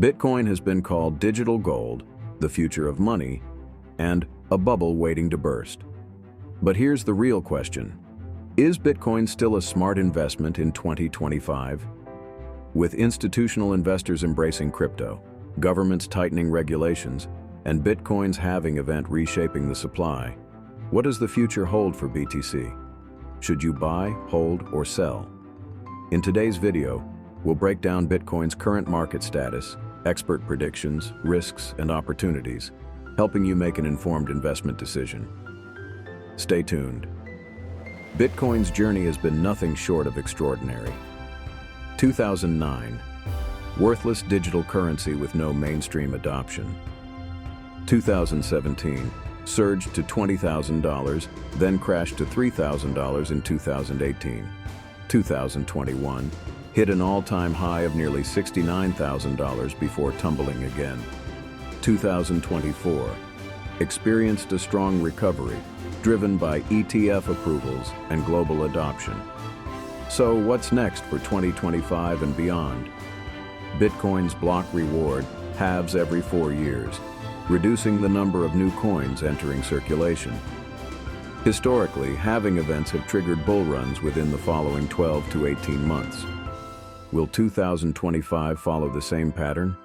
Bitcoin has been called digital gold, the future of money, and a bubble waiting to burst. But here's the real question. Is Bitcoin still a smart investment in 2025? With institutional investors embracing crypto, governments tightening regulations, and Bitcoin's halving event reshaping the supply, what does the future hold for BTC? Should you buy, hold, or sell? In today's video, we'll break down Bitcoin's current market status, expert predictions, risks, and opportunities, helping you make an informed investment decision. Stay tuned. Bitcoin's journey has been nothing short of extraordinary. 2009, worthless digital currency with no mainstream adoption. 2017, surged to $20,000, then crashed to $3,000 in 2018. 2021, hit an all-time high of nearly $69,000 before tumbling again. 2024, experienced a strong recovery, driven by ETF approvals and global adoption. So what's next for 2025 and beyond? Bitcoin's block reward halves every 4 years, reducing the number of new coins entering circulation. Historically, halving events have triggered bull runs within the following 12 to 18 months. Will 2025 follow the same pattern?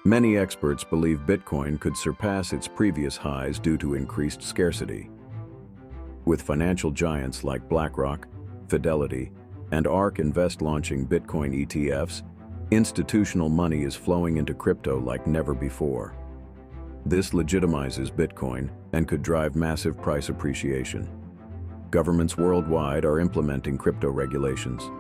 Many experts believe Bitcoin could surpass its previous highs due to increased scarcity. With financial giants like BlackRock, Fidelity, and ARK Invest launching Bitcoin ETFs, institutional money is flowing into crypto like never before. This legitimizes Bitcoin and could drive massive price appreciation. Governments worldwide are implementing crypto regulations.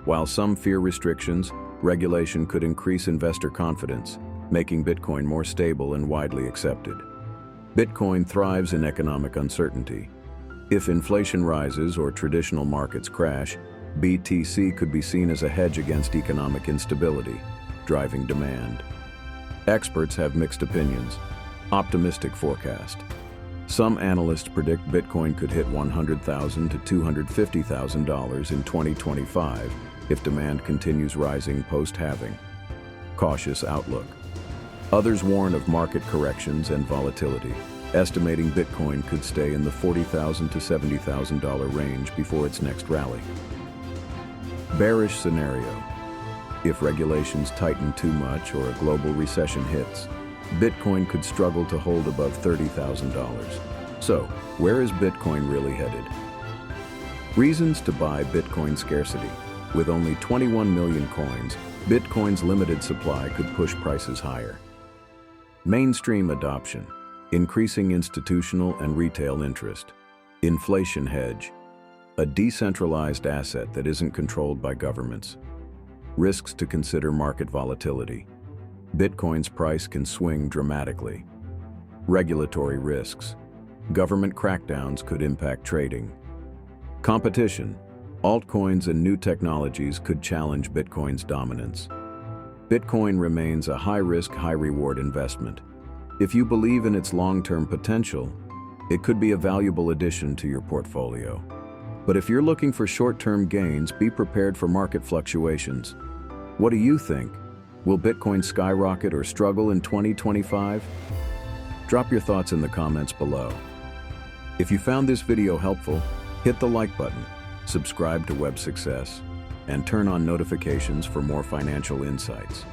While some fear restrictions, regulation could increase investor confidence, making Bitcoin more stable and widely accepted. Bitcoin thrives in economic uncertainty. If inflation rises or traditional markets crash, BTC could be seen as a hedge against economic instability, driving demand. Experts have mixed opinions. Optimistic forecast. Some analysts predict Bitcoin could hit $100,000 to $250,000 in 2025 if demand continues rising post-halving. Cautious outlook. Others warn of market corrections and volatility, estimating Bitcoin could stay in the $40,000 to $70,000 range before its next rally. Bearish scenario. If regulations tighten too much or a global recession hits, Bitcoin could struggle to hold above $30,000. So, where is Bitcoin really headed? Reasons to buy Bitcoin scarcity. With only 21 million coins, Bitcoin's limited supply could push prices higher. Mainstream adoption. Increasing institutional and retail interest. Inflation hedge. A decentralized asset that isn't controlled by governments. Risks to consider: market volatility. Bitcoin's price can swing dramatically. Regulatory risks. Government crackdowns could impact trading. Competition. Altcoins and new technologies could challenge Bitcoin's dominance. Bitcoin remains a high-risk, high-reward investment. If you believe in its long-term potential, it could be a valuable addition to your portfolio. But if you're looking for short-term gains, be prepared for market fluctuations. What do you think? Will Bitcoin skyrocket or struggle in 2025? Drop your thoughts in the comments below. If you found this video helpful, hit the like button, subscribe to Web Success, and turn on notifications for more financial insights.